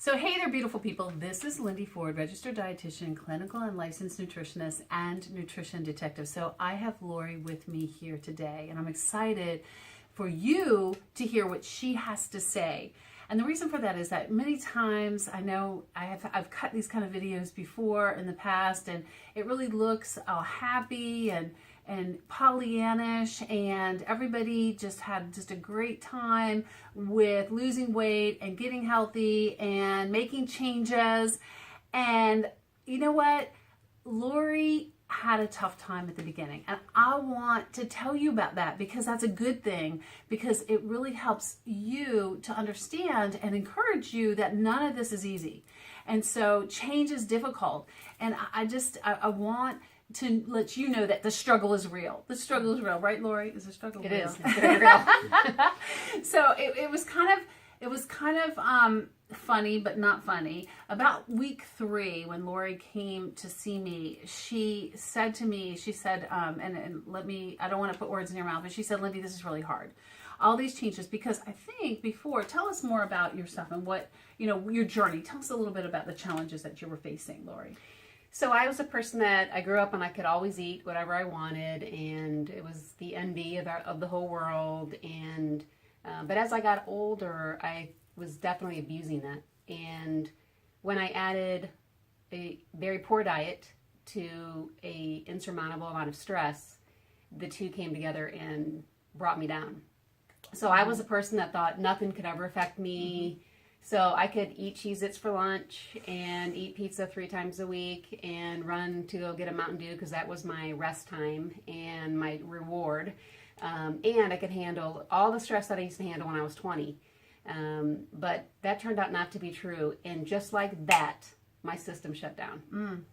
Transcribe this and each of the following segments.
So hey there, beautiful people. This is Lindy Ford, registered dietitian, clinical and licensed nutritionist, and nutrition detective. So I have Lorie with me here today, and I'm excited for you to hear what she has to say. And the reason for that is that many times, I know I've cut these kind of videos before in the past, and it really looks all happy and Pollyannish, and everybody just had just a great time with losing weight and getting healthy and making changes. And you know what? Lorie had a tough time at the beginning, and I want to tell you about that because that's a good thing, because it really helps you to understand and encourage you that none of this is easy. And so change is difficult, and I want to let you know that the struggle is real. The struggle is real, right, Lorie? Is the struggle real? It is. It's very real. So it was kind of funny, but not funny. About week 3, when Lorie came to see me, she said to me, and let me, I don't want to put words in your mouth, but she said, Lindy, this is really hard. All these changes, because I think before, tell us more about yourself and what, your journey. Tell us a little bit about the challenges that you were facing, Lorie. So I was a person that I grew up and I could always eat whatever I wanted, and it was the envy of the whole world. And but as I got older, I was definitely abusing that. And when I added a very poor diet to a insurmountable amount of stress, the two came together and brought me down. So I was a person that thought nothing could ever affect me. Mm-hmm. So I could eat Cheez-Its for lunch and eat pizza 3 times a week and run to go get a Mountain Dew because that was my rest time and my reward. And I could handle all the stress that I used to handle when I was 20. But that turned out not to be true. And just like that, my system shut down.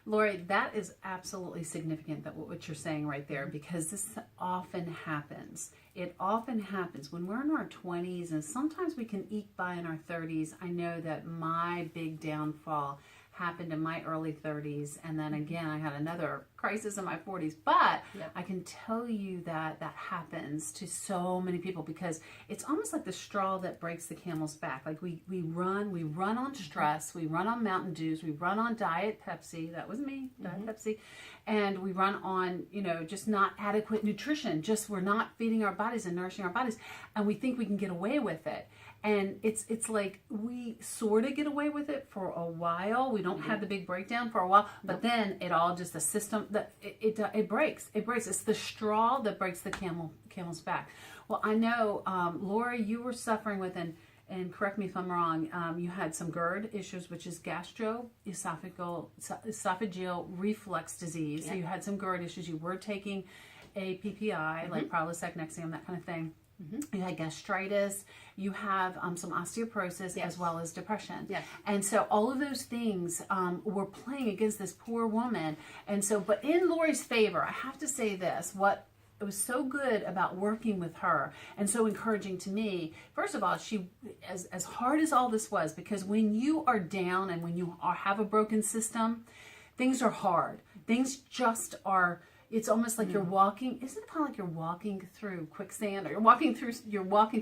Lorie, that is absolutely significant, that what you're saying right there, because this often happens. It often happens when we're in our 20s, and sometimes we can eke by in our 30s. I know that my big downfall happened in my early 30s, and then again I had another crisis in my 40s. But yep. I can tell you that happens to so many people, because it's almost like the straw that breaks the camel's back. Like we run on stress, we run on Mountain Dews, we run on Diet Pepsi. That was me, Diet Pepsi. And we run on, just not adequate nutrition. Just we're not feeding our bodies and nourishing our bodies, and we think we can get away with it. And it's like we sort of get away with it for a while. We don't have the big breakdown for a while, but then it all just, the system, that it breaks. It breaks. It's the straw that breaks the camel's back. Well, I know, Lorie, you were suffering with, and correct me if I'm wrong, you had some GERD issues, which is gastroesophageal reflux disease. Yeah. So you had some GERD issues. You were taking a PPI, like Prilosec, Nexium, that kind of thing. You had gastritis, you have some osteoporosis, as well as depression. Yes. And so all of those things were playing against this poor woman. And so, but in Lorie's favor, I have to say this, what it was so good about working with her and so encouraging to me, first of all, she, as hard as all this was, because when you are down and when you have a broken system, things are hard. Things just are. It's almost like you're walking. Isn't it kind of like you're walking through quicksand, or you're walking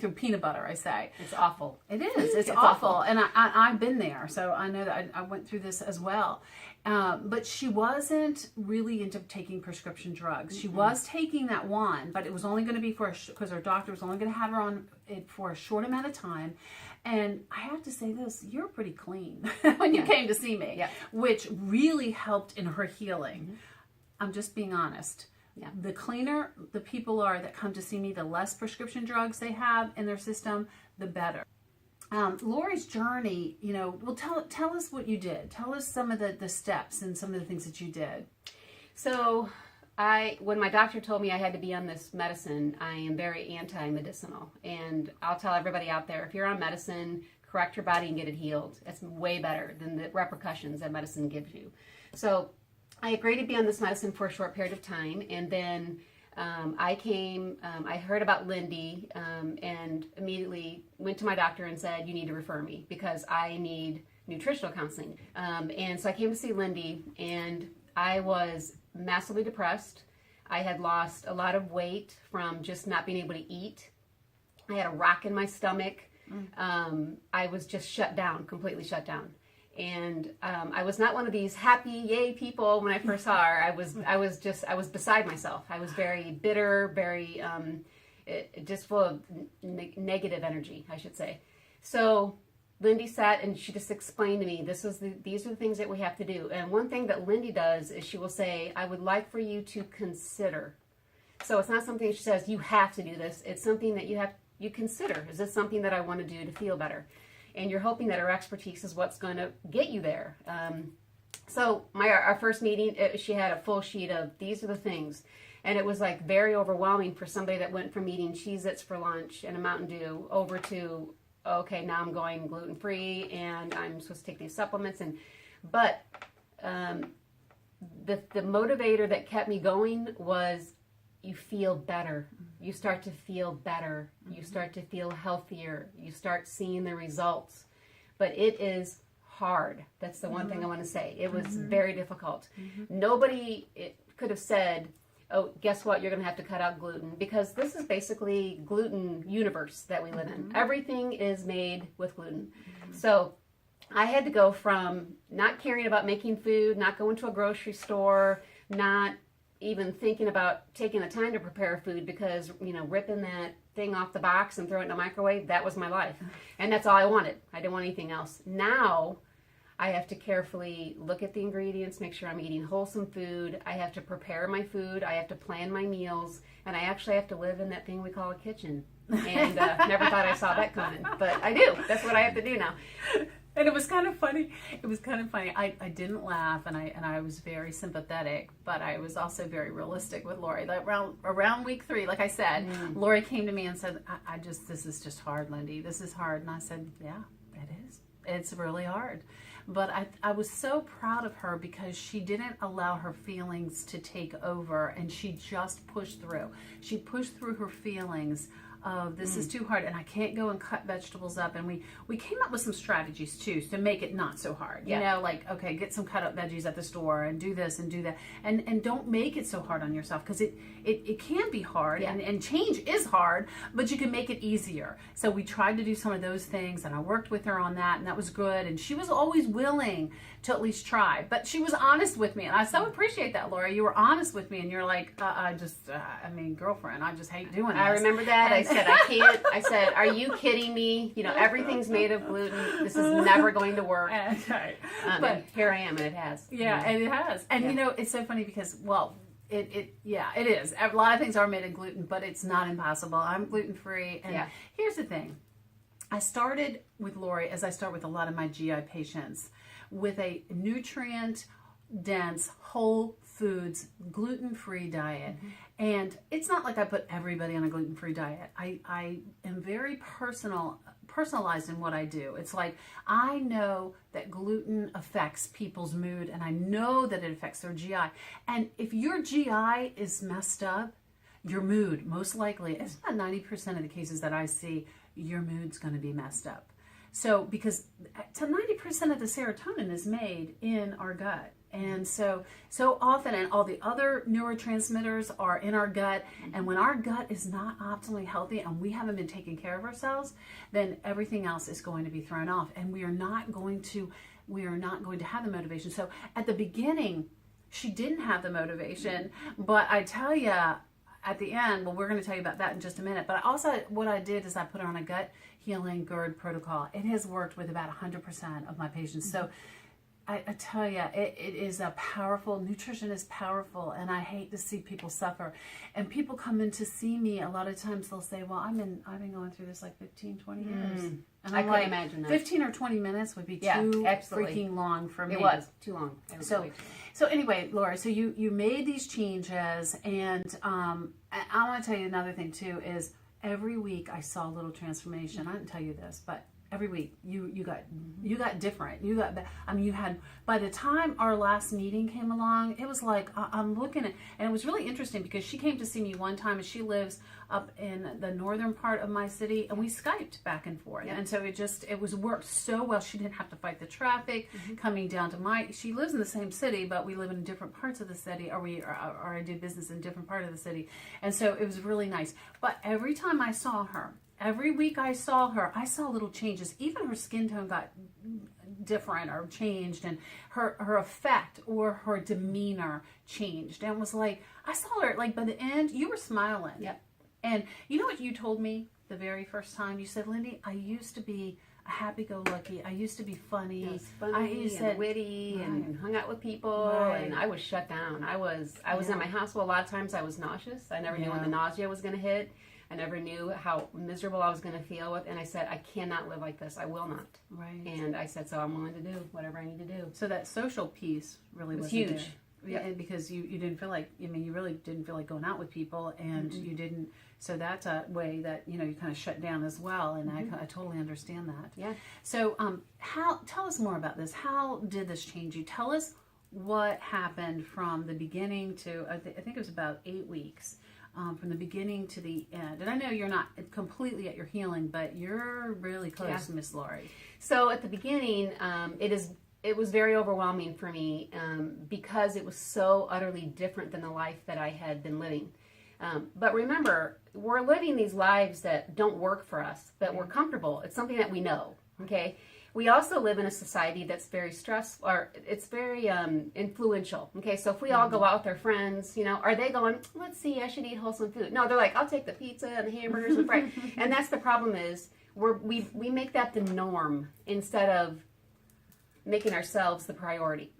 through peanut butter? I say it's awful. It is. It's awful. And I've been there, so I know that I went through this as well. But she wasn't really into taking prescription drugs. She was taking that one, but it was only going to be because her doctor was only going to have her on it for a short amount of time. And I have to say this, you're pretty clean when you came to see me, which really helped in her healing. I'm just being honest. Yeah. The cleaner the people are that come to see me, the less prescription drugs they have in their system, the better. Lorie's journey, well, tell us what you did. Tell us some of the steps and some of the things that you did. So when my doctor told me I had to be on this medicine, I am very anti-medicinal. And I'll tell everybody out there, if you're on medicine, correct your body and get it healed. It's way better than the repercussions that medicine gives you. So I agreed to be on this medicine for a short period of time, and then I heard about Lindy, and immediately went to my doctor and said, you need to refer me because I need nutritional counseling. And so I came to see Lindy, and I was massively depressed. I had lost a lot of weight from just not being able to eat. I had a rock in my stomach. I was just shut down, completely shut down. And I was not one of these happy, yay people when I first saw her. I was beside myself. I was very bitter, very just full of negative energy, I should say. So Lindy sat and she just explained to me, these are the things that we have to do. And one thing that Lindy does is she will say, I would like for you to consider. So it's not something she says, you have to do this. It's something that you consider. Is this something that I want to do to feel better? And you're hoping that her expertise is what's going to get you there. So our first meeting, she had a full sheet of, these are the things. And it was like very overwhelming for somebody that went from eating Cheez-Its for lunch and a Mountain Dew over to, okay, now I'm going gluten-free and I'm supposed to take these supplements. But the motivator that kept me going was, you feel better. You start to feel better. You start to feel healthier. You start seeing the results. But it is hard. That's the one thing I want to say. It was very difficult. Nobody could have said, oh, guess what? You're going to have to cut out gluten, because this is basically gluten universe that we live in. Everything is made with gluten. So I had to go from not caring about making food, not going to a grocery store, not even thinking about taking the time to prepare food, because, ripping that thing off the box and throwing it in the microwave, that was my life. And that's all I wanted. I didn't want anything else. Now I have to carefully look at the ingredients, make sure I'm eating wholesome food. I have to prepare my food. I have to plan my meals. And I actually have to live in that thing we call a kitchen. And never thought I saw that coming. But I do. That's what I have to do now. And it was kind of funny. I didn't laugh, and I was very sympathetic, but I was also very realistic with Lorie. Like around week 3, like I said, Lorie came to me and said, this is just hard, Lindy. This is hard. And I said, yeah, it is. It's really hard. But I was so proud of her, because she didn't allow her feelings to take over, and she just pushed through. She pushed through her feelings of, this is too hard, and I can't go and cut vegetables up. And we came up with some strategies too to make it not so hard. Like, okay, get some cut up veggies at the store and do this and do that, and don't make it so hard on yourself, because it can be hard, and change is hard, but you can make it easier. So we tried to do some of those things, and I worked with her on that, and that was good. And she was always willing to at least try, but she was honest with me, and I so appreciate that, Lorie. You were honest with me, and you're like, girlfriend, I just hate doing this. I remember that. I said, I can't. I said, are you kidding me? Everything's made of gluten. This is never going to work. But here I am, and it has. Yeah, and it has. And it's so funny because, it is. A lot of things are made of gluten, but it's not impossible. I'm gluten-free. And here's the thing. I started with Lorie, as I start with a lot of my GI patients, with a nutrient-dense, whole foods, gluten-free diet. And it's not like I put everybody on a gluten-free diet. I am very personalized in what I do. It's like, I know that gluten affects people's mood, and I know that it affects their GI. And if your GI is messed up, your mood, most likely, it's about 90% of the cases that I see, your mood's going to be messed up. So, because to 90% of the serotonin is made in our gut. And so often, and all the other neurotransmitters are in our gut. And when our gut is not optimally healthy, and we haven't been taking care of ourselves, then everything else is going to be thrown off, and we are not going to have the motivation. So at the beginning, she didn't have the motivation, but I tell you, at the end, we're going to tell you about that in just a minute. But also, what I did is I put her on a gut healing GERD protocol. It has worked with about 100% of my patients. So I tell you, it is a powerful, nutrition is powerful, and I hate to see people suffer. And people come in to see me, a lot of times they'll say, well, I've been going through this like 15, 20 years. And I couldn't imagine that. 15 or 20 minutes would be too freaking long for me. It was too long. So anyway, Lorie, so you made these changes, and I want to tell you another thing too, is every week I saw a little transformation. I didn't tell you this, but every week you got different. You had, by the time our last meeting came along, it was like, I'm looking at, and it was really interesting because she came to see me one time, and she lives up in the northern part of my city, and we Skyped back and forth. And so it was worked so well. She didn't have to fight the traffic coming down to she lives in the same city, but we live in different parts of the city, or I do business in different part of the city. And so it was really nice. But every time I saw her, every week I saw her, I saw little changes. Even her skin tone got different or changed, and her effect or her demeanor changed. And it was like, I saw her, like, by the end, you were smiling. Yep. And you know what you told me the very first time? You said, Lindy, I used to be a happy-go-lucky. I used to be funny. I was funny and witty and hung out with people, and I was shut down. I was in my house. Well, a lot of times I was nauseous. I never knew when the nausea was going to hit. I never knew how miserable I was going to feel with, and I said, I cannot live like this. I will not. Right. And I said, so I'm willing to do whatever I need to do. So that social piece really was huge. There. Yeah, and because you didn't feel like, you really didn't feel like going out with people, and you didn't, so that's a way that, you kind of shut down as well, and I totally understand that. Yeah. So tell us more about this. How did this change you? Tell us what happened from the beginning to, I think it was about 8 weeks, from the beginning to the end. And I know you're not completely at your healing, but you're really close to Miss Lorie. So at the beginning, it was very overwhelming for me because it was so utterly different than the life that I had been living. But remember, we're living these lives that don't work for us, but we're comfortable. It's something that we know, okay? We also live in a society that's very stressful, or it's very influential, okay? So if we all go out with our friends, are they going, let's see, I should eat wholesome food? No, they're like, I'll take the pizza and the hamburgers and fries. And that's the problem is, we make that the norm instead of making ourselves the priority.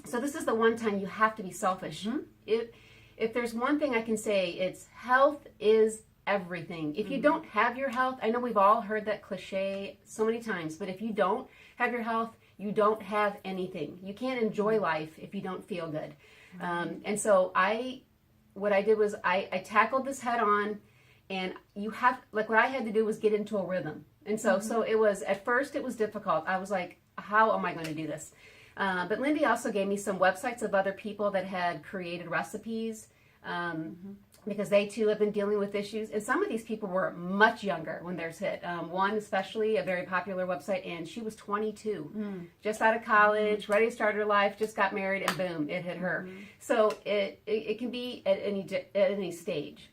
So this is the one time you have to be selfish. If there's one thing I can say, it's health is everything. If you don't have your health, I know we've all heard that cliche so many times, but if you don't have your health, you don't have anything. You can't enjoy life if you don't feel good. And so what I did was I tackled this head on, and what I had to do was get into a rhythm. And so it was, at first it was difficult. I was like, how am I going to do this? But Lindy also gave me some websites of other people that had created recipes because they too have been dealing with issues. And some of these people were much younger when theirs hit. One especially, a very popular website, and she was 22, just out of college, ready to start her life, just got married, and boom, it hit her. So it can be at any stage.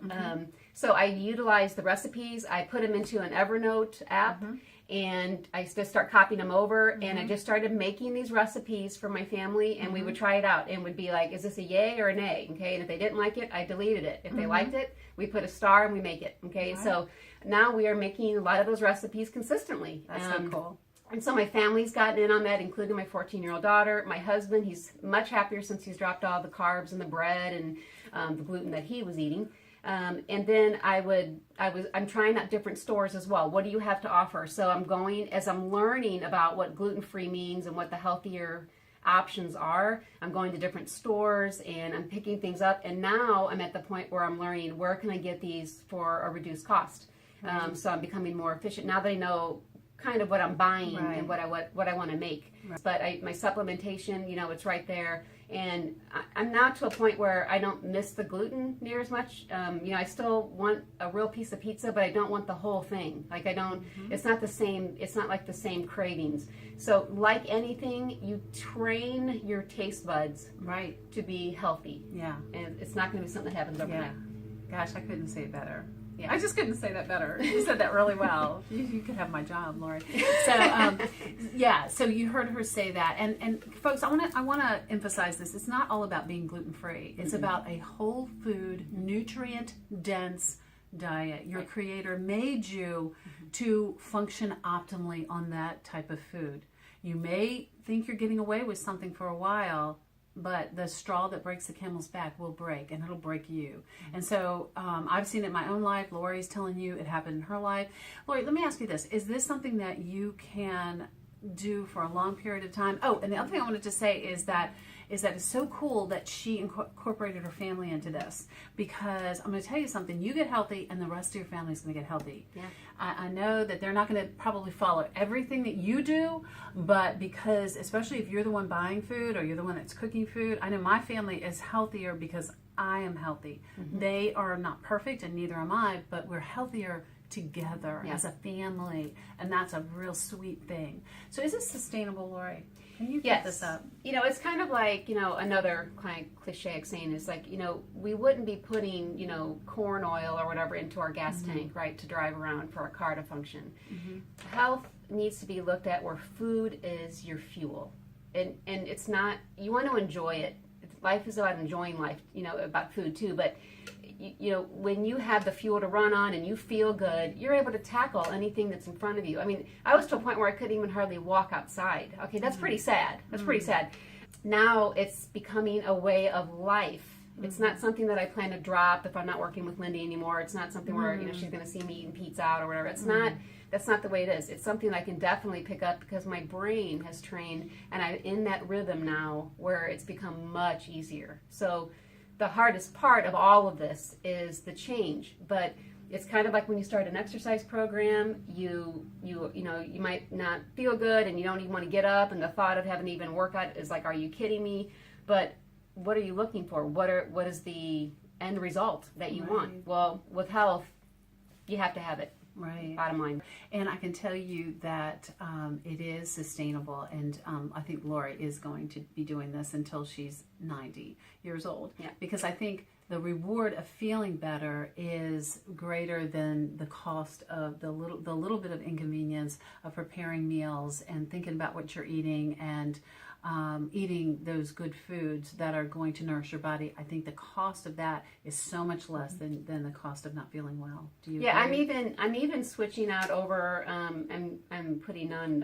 So I utilized the recipes. I put them into an Evernote app. And I just start copying them over, and I just started making these recipes for my family, and we would try it out, and would be like, is this a yay or a nay? Okay, and if they didn't like it, I deleted it. If they liked it, we put a star and we make it. Okay, so now we are making a lot of those recipes consistently. That's so cool. And so my family's gotten in on that, including my 14-year-old daughter. My husband, he's much happier since he's dropped all the carbs and the bread and the gluten that he was eating. And then I'm trying out different stores as well. What do you have to offer? So I'm going, as I'm learning about what gluten-free means and what the healthier options are, I'm going to different stores and I'm picking things up. And now I'm at the point where I'm learning, where can I get these for a reduced cost? So I'm becoming more efficient now that I know kind of what I'm buying and what I want to make. But my supplementation, it's right there. And I'm now to a point where I don't miss the gluten near as much. I still want a real piece of pizza, but I don't want the whole thing. Like I don't, it's not the same, it's not like the same cravings. So like anything, you train your taste buds to be healthy. Yeah. And it's not going to be something that happens overnight. Gosh, I couldn't say it better. Yeah. I just couldn't say that better. You said that really well. You could have my job, Lorie. So, so you heard her say that. And folks, I want to emphasize this. It's not all about being gluten-free. It's about a whole food, nutrient-dense diet. Your Creator made you to function optimally on that type of food. You may think you're getting away with something for a while, but the straw that breaks the camel's back will break, and it'll break you. And so I've seen it in my own life. Lorie's telling you it happened in her life. Lorie, let me ask you this. Is this something that you can do for a long period of time? Oh, and the other thing I wanted to say is that it's so cool that she incorporated her family into this, because I'm going to tell you something. You get healthy and the rest of your family is going to get healthy. Yeah. I know that they're not going to probably follow everything that you do, but because, especially if you're the one buying food or you're the one that's cooking food, I know my family is healthier because I am healthy. They are not perfect and neither am I, but we're healthier together Yeah. as a family, and that's a real sweet thing. So is it sustainable, Lorie? Can you put this up? You know, it's kind of like, you know, another kind of cliche saying is like, you know, we wouldn't be putting, you know, corn oil or whatever into our gas tank, right, to drive around for our car to function. Health needs to be looked at where food is your fuel. And it's not, you want to enjoy it. Life is about enjoying life, you know, about food too, but you know, when you have the fuel to run on and you feel good, you're able to tackle anything that's in front of you. I mean, I was to a point where I couldn't even hardly walk outside. Okay, that's pretty sad. That's pretty sad. Now it's becoming a way of life. It's not something that I plan to drop if I'm not working with Lindy anymore. It's not something where, you know, she's going to see me eating pizza out or whatever. It's not, that's not the way it is. It's something I can definitely pick up because my brain has trained and I'm in that rhythm now where it's become much easier. So the hardest part of all of this is the change, but it's kind of like when you start an exercise program, you know, you might not feel good and you don't even want to get up, and the thought of having to even work out is like, are you kidding me? But what are you looking for? What is the end result that you want? Well, with health, you have to have it. Right. Bottom line. And I can tell you that it is sustainable, and I think Lorie is going to be doing this until she's 90 years old. Yeah. Because I think the reward of feeling better is greater than the cost of the little bit of inconvenience of preparing meals and thinking about what you're eating and eating those good foods that are going to nourish your body. I think the cost of that is so much less than the cost of not feeling well. Do you? Yeah, agree? I'm even switching out over. I'm putting on.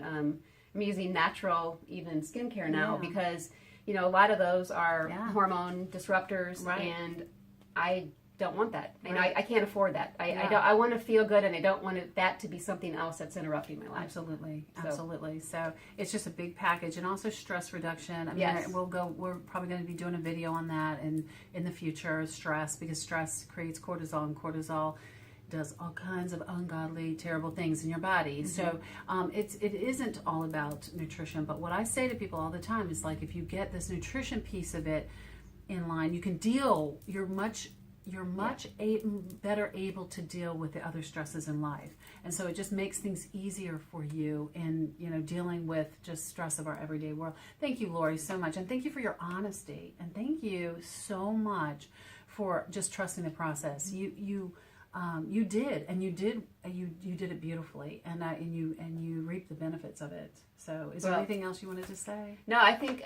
I'm using natural even skincare now because you know a lot of those are hormone disruptors, and I don't want that. And I can't afford that. I want to feel good, and I don't want that to be something else that's interrupting my life. Absolutely. So it's just a big package, and also stress reduction. I mean, we're probably going to be doing a video on that in the future. Stress, because stress creates cortisol, and cortisol does all kinds of ungodly, terrible things in your body. So it isn't all about nutrition. But what I say to people all the time is like, if you get this nutrition piece of it in line, you can deal. You're much better able to deal with the other stresses in life, and so it just makes things easier for you in dealing with just stress of our everyday world. Thank you, Lorie, so much, and thank you for your honesty, and thank you so much for just trusting the process. You did it beautifully, and you reaped the benefits of it. So, is there anything else you wanted to say? No, I think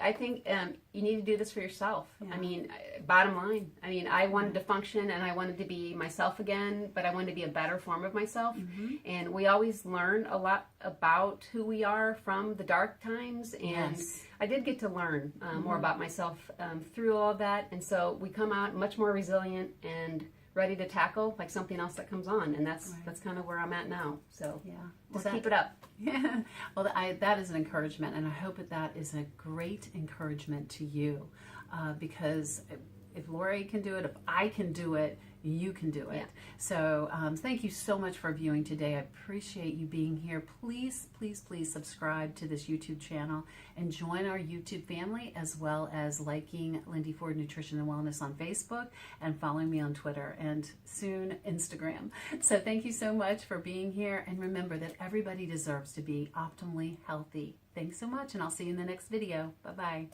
you need to do this for yourself. I mean, bottom line. I mean, I wanted to function and I wanted to be myself again, but I wanted to be a better form of myself. And we always learn a lot about who we are from the dark times, and I did get to learn more about myself through all of that. And so we come out much more resilient and ready to tackle like something else that comes on, and that's kind of where I'm at now. So just keep it up. Yeah. Well, that is an encouragement, and I hope that is a great encouragement to you, because if Lorie can do it, if I can do it, you can do it. Yeah. So thank you so much for viewing today. I appreciate you being here. Please, please, please subscribe to this YouTube channel and join our YouTube family, as well as liking Lindy Ford Nutrition and Wellness on Facebook and following me on Twitter and soon Instagram. So thank you so much for being here, and remember that everybody deserves to be optimally healthy. Thanks so much, and I'll see you in the next video. Bye-bye.